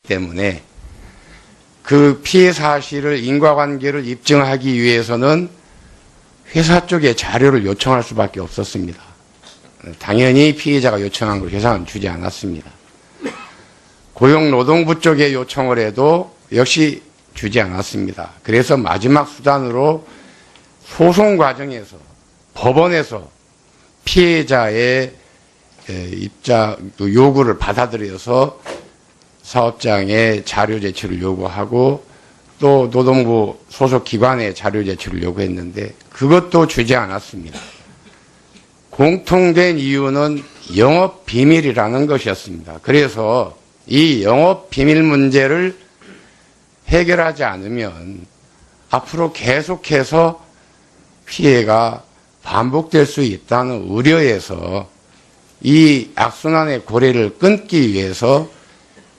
때문에 그 피해 사실을 인과관계를 입증하기 위해서는 회사 쪽에 자료를 요청할 수밖에 없었습니다. 당연히 피해자가 요청한 걸 회사는 주지 않았습니다. 고용노동부 쪽에 요청을 해도 역시 주지 않았습니다. 그래서 마지막 수단으로 소송 과정에서 법원에서 피해자의 요구를 받아들여서 사업장에 자료 제출을 요구하고 또 노동부 소속 기관에 자료 제출을 요구했는데 그것도 주지 않았습니다. 공통된 이유는 영업 비밀이라는 것이었습니다. 그래서 이 영업 비밀 문제를 해결하지 않으면 앞으로 계속해서 피해가 반복될 수 있다는 우려에서 이 악순환의 고리를 끊기 위해서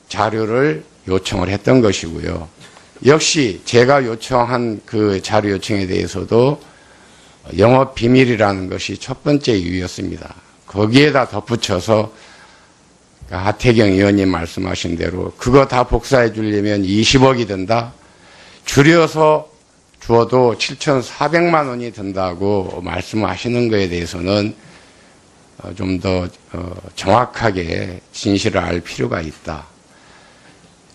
자료를 요청을 했던 것이고요. 역시 제가 요청한 그 자료 요청에 대해서도 영업 비밀이라는 것이 첫 번째 이유였습니다. 거기에다 덧붙여서 하태경 의원님 말씀하신 대로 그거 다 복사해 주려면 20억이 든다. 줄여서 주어도 7,400만 원이 든다고 말씀하시는 것에 대해서는 좀 더 정확하게 진실을 알 필요가 있다.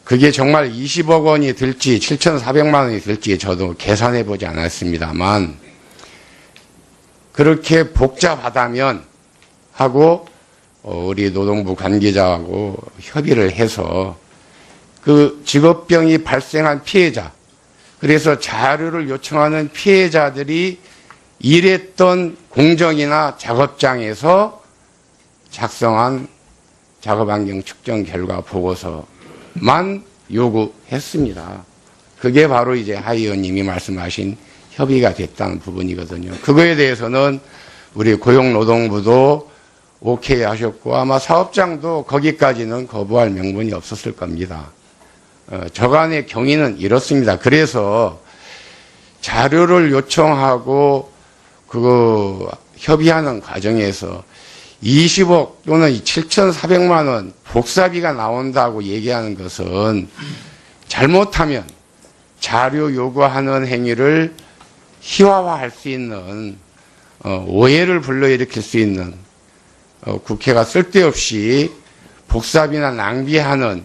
그게 정말 20억 원이 들지 7,400만 원이 들지 저도 계산해 보지 않았습니다만 그렇게 복잡하다면 하고 우리 노동부 관계자하고 협의를 해서 그 직업병이 발생한 피해자, 그래서 자료를 요청하는 피해자들이 일했던 공정이나 작업장에서 작성한 작업환경 측정 결과 보고서만 요구했습니다. 그게 바로 이제 하 의원님이 말씀하신 협의가 됐다는 부분이거든요. 그거에 대해서는 우리 고용노동부도 오케이 하셨고 아마 사업장도 거기까지는 거부할 명분이 없었을 겁니다. 저간의 경위는 이렇습니다. 그래서 자료를 요청하고 그거 협의하는 과정에서 20억 또는 7,400만 원 복사비가 나온다고 얘기하는 것은 잘못하면 자료 요구하는 행위를 희화화할 수 있는 오해를 불러일으킬 수 있는 국회가 쓸데없이 복사비나 낭비하는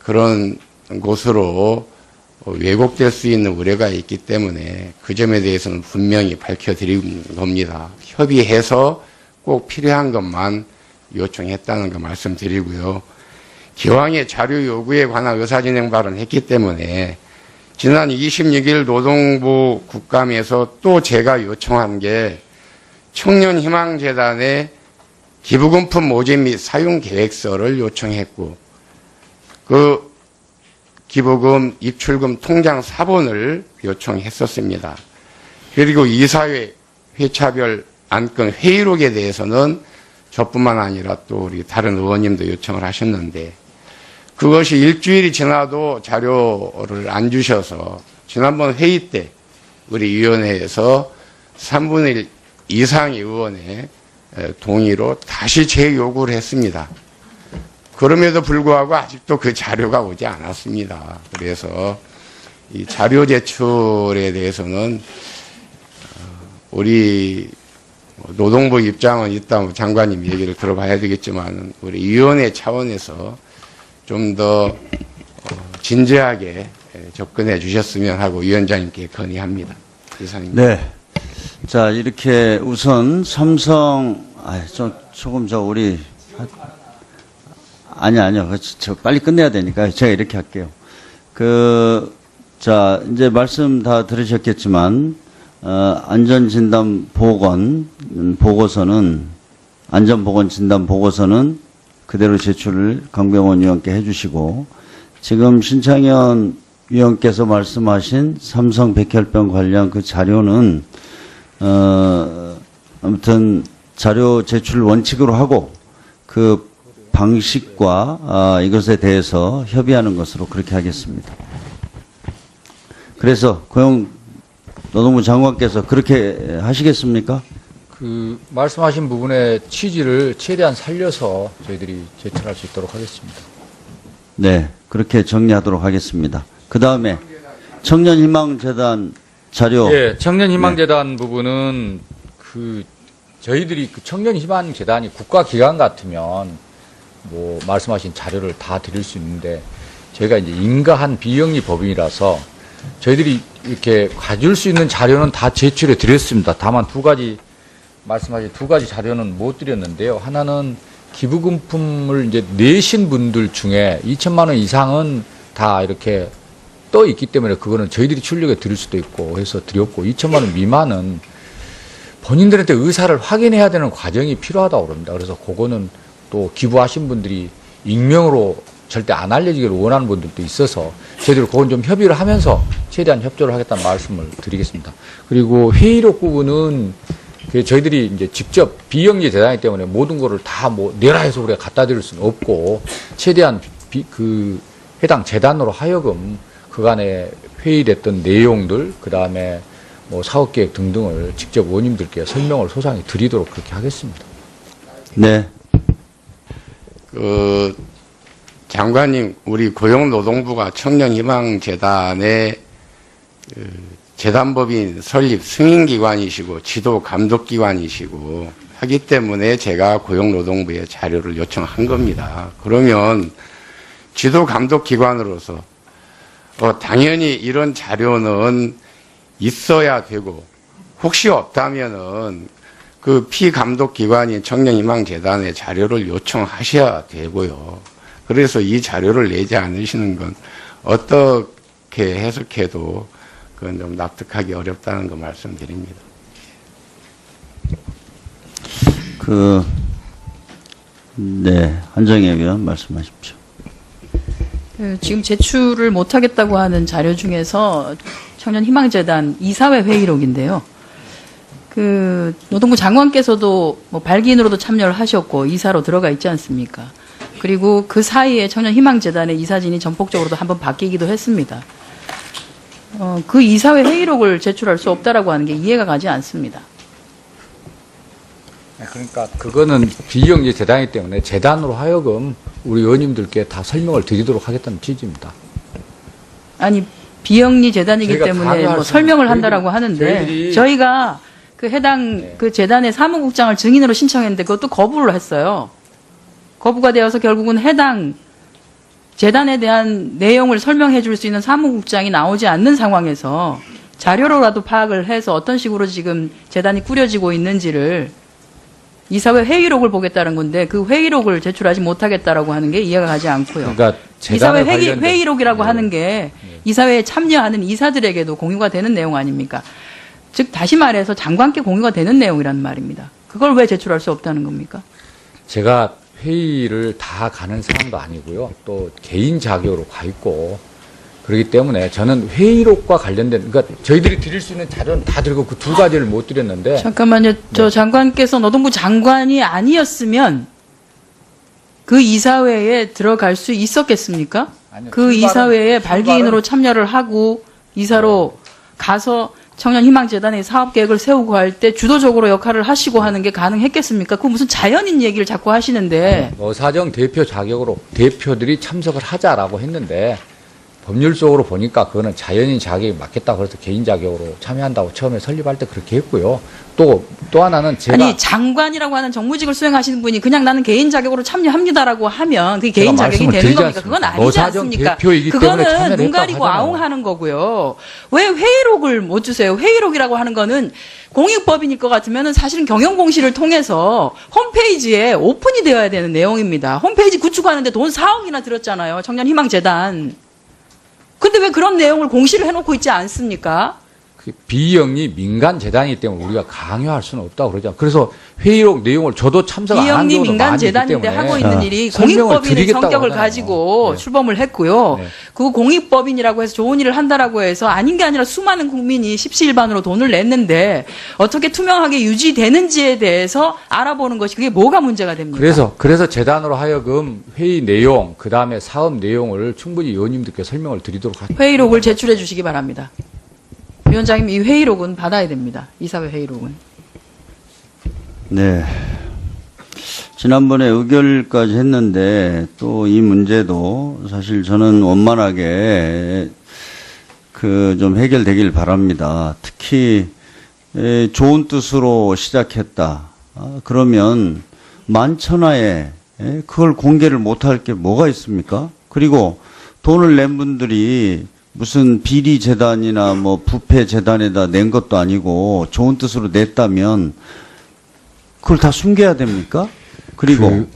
그런 곳으로 왜곡될 수 있는 우려가 있기 때문에 그 점에 대해서는 분명히 밝혀드린 겁니다. 협의해서 꼭 필요한 것만 요청했다는 거 말씀드리고요. 기왕에 자료 요구에 관한 의사진행 발언을 했기 때문에 지난 26일 노동부 국감에서 또 제가 요청한 게 청년희망재단의 기부금품 모집 및 사용 계획서를 요청했고 그 기부금 입출금 통장 사본을 요청했었습니다. 그리고 이사회 회차별 안건 회의록에 대해서는 저뿐만 아니라 또 우리 다른 의원님도 요청을 하셨는데 그것이 일주일이 지나도 자료를 안 주셔서 지난번 회의 때 우리 위원회에서 3분의 1 이상의 의원의 동의로 다시 재요구를 했습니다. 그럼에도 불구하고 아직도 그 자료가 오지 않았습니다. 그래서 이 자료 제출에 대해서는 우리 노동부 입장은 이따 장관님 얘기를 들어봐야 되겠지만 우리 위원회 차원에서 좀 더 진지하게 접근해 주셨으면 하고 위원장님께 건의합니다. 이상입니다. 네. 자, 이렇게 우선 삼성, 우리, 아니요. 저 빨리 끝내야 되니까 제가 이렇게 할게요. 자, 이제 말씀 다 들으셨겠지만, 안전진단 진단 보고서는 그대로 제출을 강병원 위원께 해주시고, 지금 신창현 위원께서 말씀하신 삼성 백혈병 관련 그 자료는, 아무튼 자료 제출 원칙으로 하고, 그 방식과 이것에 대해서 협의하는 것으로 그렇게 하겠습니다. 그래서 노동부 장관께서 그렇게 하시겠습니까? 그 말씀하신 부분의 취지를 최대한 살려서 저희들이 제출할 수 있도록 하겠습니다. 네, 그렇게 정리하도록 하겠습니다. 그 다음에 청년희망재단 자료. 예, 청년희망재단 부분은 저희들이 청년희망재단이 국가기관 같으면 뭐 말씀하신 자료를 다 드릴 수 있는데 저희가 이제 인가한 비영리 법인이라서 저희들이 이렇게 가질 수 있는 자료는 다 제출해 드렸습니다. 다만 말씀하신 두 가지 자료는 못 드렸는데요. 하나는 기부금품을 이제 내신 분들 중에 2천만 원 이상은 다 이렇게 떠 있기 때문에 그거는 저희들이 출력해 드릴 수도 있고 해서 드렸고 2천만 원 미만은 본인들한테 의사를 확인해야 되는 과정이 필요하다고 그럽니다. 그래서 그거는 또 기부하신 분들이 익명으로 절대 안 알려지기를 원하는 분들도 있어서 저희들이 그건 좀 협의를 하면서 최대한 협조를 하겠다는 말씀을 드리겠습니다. 그리고 회의록 부분은 저희들이 이제 직접 비영리 재단이기 때문에 모든 거를 다 뭐 내라 해서 우리가 갖다 드릴 수는 없고 최대한 해당 재단으로 하여금 그간에 회의됐던 내용들 그다음에 뭐 사업계획 등등을 직접 의원님들께 설명을 소상히 드리도록 그렇게 하겠습니다. 네. 장관님, 우리 고용노동부가 청년희망재단의 재단법인 설립 승인기관이시고 지도 감독기관이시고 하기 때문에 제가 고용노동부에 자료를 요청한 겁니다. 그러면 지도 감독기관으로서 당연히 이런 자료는 있어야 되고 혹시 없다면은 그 피감독기관인 청년희망재단의 자료를 요청하셔야 되고요. 그래서 이 자료를 내지 않으시는 건 어떻게 해석해도 그건 좀 납득하기 어렵다는 거 말씀드립니다. 네, 한정혜 의원 말씀하십시오. 지금 제출을 못하겠다고 하는 자료 중에서 청년희망재단 이사회 회의록인데요. 노동부 장관께서도 뭐 발기인으로도 참여를 하셨고 이사로 들어가 있지 않습니까? 그리고 그 사이에 청년희망재단의 이사진이 전폭적으로도 한번 바뀌기도 했습니다. 그 이사회 회의록을 제출할 수 없다라고 하는 게 이해가 가지 않습니다. 그러니까 그거는 비영리 재단이기 때문에 재단으로 하여금 우리 의원님들께 다 설명을 드리도록 하겠다는 취지입니다. 아니 비영리 재단이기 때문에 뭐 설명을 한다라고 하는데 저희가 그 해당 그 재단의 사무국장을 증인으로 신청했는데 그것도 거부를 했어요. 거부가 되어서 결국은 해당 재단에 대한 내용을 설명해 줄 수 있는 사무국장이 나오지 않는 상황에서 자료로라도 파악을 해서 어떤 식으로 지금 재단이 꾸려지고 있는지를 이사회 회의록을 보겠다는 건데 그 회의록을 제출하지 못하겠다라고 하는 게 이해가 가지 않고요. 그러니까 이사회 회의록이라고 하는 게 이사회에 참여하는 이사들에게도 공유가 되는 내용 아닙니까? 즉 다시 말해서 장관께 공유가 되는 내용이란 말입니다. 그걸 왜 제출할 수 없다는 겁니까? 제가 회의를 다 가는 사람도 아니고요. 또 개인 자격으로 가 있고 그렇기 때문에 저는 회의록과 관련된 그러니까 저희들이 드릴 수 있는 자료는 다 드리고 그 두 가지를 못 드렸는데 잠깐만요. 저 장관께서 노동부 장관이 아니었으면 그 이사회에 들어갈 수 있었겠습니까? 아니요, 그 이사회에 발기인으로 참여를 하고 이사로 가서 청년희망재단의 사업계획을 세우고 할 때 주도적으로 역할을 하시고 하는 게 가능했겠습니까? 그 무슨 자연인 얘기를 자꾸 하시는데. 사정 대표 자격으로 대표들이 참석을 하자라고 했는데 법률적으로 보니까 그거는 자연인 자격이 맞겠다 그래서 개인 자격으로 참여한다고 처음에 설립할 때 그렇게 했고요. 또 하나는 제가 아니 장관이라고 하는 정무직을 수행하시는 분이 그냥 나는 개인 자격으로 참여합니다라고 하면 그게 개인 자격이 되는 겁니까? 그건 아니지 않습니까? 그거는 눈 가리고 아웅하는 거고요. 왜 회의록을 못 주세요? 회의록이라고 하는 거는 공익법인일 것 같으면 사실은 경영공시를 통해서 홈페이지에 오픈이 되어야 되는 내용입니다. 홈페이지 구축하는데 돈 4억이나 들었잖아요. 청년희망재단. 근데 왜 그런 내용을 공시를 해놓고 있지 않습니까? 비영리 민간 재단이기 때문에 우리가 강요할 수는 없다고 그러죠. 그래서 회의록 내용을 저도 참석 안 한 비영리 경우도 민간 많이 있기 재단인데 때문에 하고 있는 일이 설명을 공익법인의 드리겠다고 성격을 하잖아요. 가지고 네. 출범을 했고요. 네. 그 공익법인이라고 해서 좋은 일을 한다라고 해서 아닌 게 아니라 수많은 국민이 십시일반으로 돈을 냈는데 어떻게 투명하게 유지되는지에 대해서 알아보는 것이 그게 뭐가 문제가 됩니까? 그래서 재단으로 하여금 회의 내용 그다음에 사업 내용을 충분히 의원님들께 설명을 드리도록 하겠습니다. 회의록을 제출해 주시기 바랍니다. 위원장님 이 회의록은 받아야 됩니다. 이사회 회의록은. 네. 지난번에 의결까지 했는데 또 이 문제도 사실 저는 원만하게 좀 해결되길 바랍니다. 특히 좋은 뜻으로 시작했다. 그러면 만천하에 그걸 공개를 못할 게 뭐가 있습니까? 그리고 돈을 낸 분들이 무슨 비리 재단이나 뭐 부패 재단에다 낸 것도 아니고 좋은 뜻으로 냈다면 그걸 다 숨겨야 됩니까? 그리고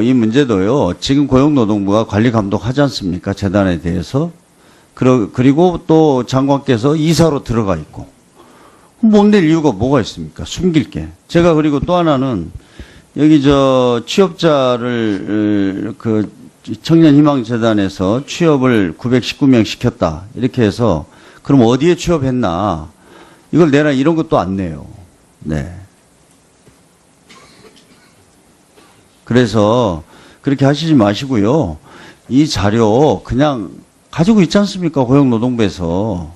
이 문제도요, 지금 고용노동부가 관리 감독하지 않습니까? 재단에 대해서. 그리고 또 장관께서 이사로 들어가 있고. 못 낼 이유가 뭐가 있습니까? 숨길 게. 제가 그리고 또 하나는 여기 취업자를 청년희망재단에서 취업을 919명 시켰다. 이렇게 해서 그럼 어디에 취업했나? 이걸 내라 이런 것도 안 내요. 네. 그래서 그렇게 하시지 마시고요. 이 자료 그냥 가지고 있지 않습니까? 고용노동부에서.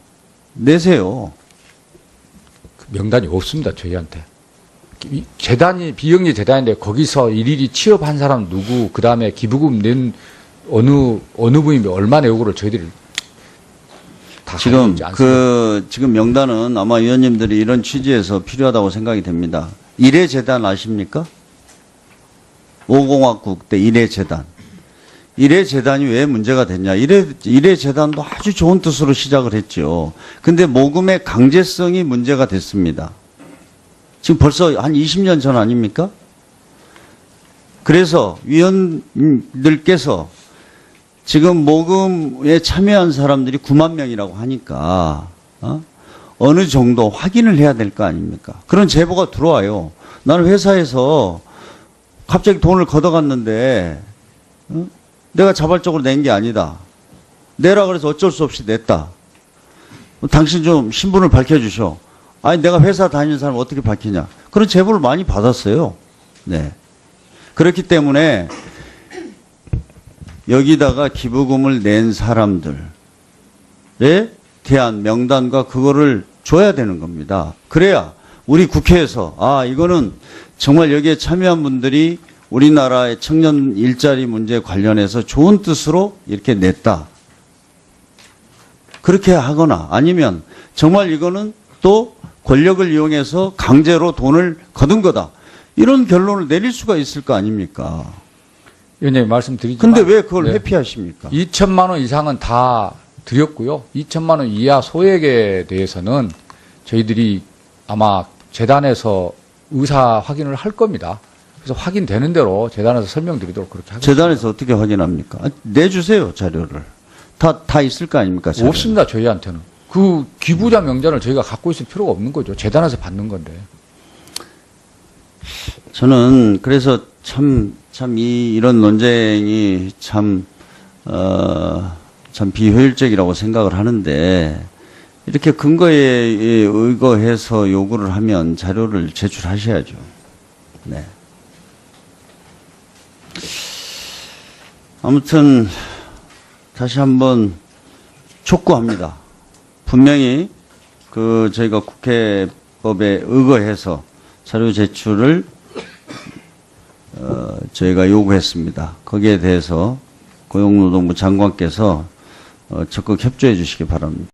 내세요. 그 명단이 없습니다, 저희한테. 재단이, 비영리 재단인데 거기서 일일이 취업한 사람 누구, 그 다음에 기부금 낸 어느 분이 얼마 내고를 저희들이 다 가지고 있지 않습니다. 지금 명단은 아마 위원님들이 이런 취지에서 필요하다고 생각이 됩니다. 일해재단 아십니까? 5공화국 때 일해재단. 일해재단이 왜 문제가 됐냐. 일해재단도 아주 좋은 뜻으로 시작을 했죠. 근데 모금의 강제성이 문제가 됐습니다. 지금 벌써 한 20년 전 아닙니까? 그래서 위원들께서 지금 모금에 참여한 사람들이 9만 명이라고 하니까 어느 정도 확인을 해야 될 거 아닙니까? 그런 제보가 들어와요. 나는 회사에서 갑자기 돈을 걷어갔는데 내가 자발적으로 낸 게 아니다. 내라 그래서 어쩔 수 없이 냈다. 당신 좀 신분을 밝혀주셔. 아니 내가 회사 다니는 사람 어떻게 밝히냐. 그런 제보를 많이 받았어요. 네. 그렇기 때문에 여기다가 기부금을 낸 사람들에 대한 명단과 그거를 줘야 되는 겁니다. 그래야 우리 국회에서 이거는 정말 여기에 참여한 분들이 우리나라의 청년 일자리 문제 관련해서 좋은 뜻으로 이렇게 냈다. 그렇게 하거나 아니면 정말 이거는 또 권력을 이용해서 강제로 돈을 거둔 거다. 이런 결론을 내릴 수가 있을 거 아닙니까? 위원님 말씀드리지만. 근데 왜 그걸 회피하십니까? 2천만 원 이상은 다 드렸고요. 2천만 원 이하 소액에 대해서는 저희들이 아마 재단에서 의사 확인을 할 겁니다. 그래서 확인되는 대로 재단에서 설명드리도록 그렇게 하겠습니다. 재단에서 어떻게 확인합니까? 내주세요, 자료를. 다 있을 거 아닙니까? 자료를. 없습니다, 저희한테는. 그 기부자 명단을 저희가 갖고 있을 필요가 없는 거죠. 재단에서 받는 건데. 저는 그래서 이런 논쟁이 참 비효율적이라고 생각을 하는데, 이렇게 근거에 의거해서 요구를 하면 자료를 제출하셔야죠. 네. 아무튼 다시 한번 촉구합니다. 분명히 저희가 국회법에 의거해서 자료 제출을 저희가 요구했습니다. 거기에 대해서 고용노동부 장관께서 적극 협조해 주시기 바랍니다.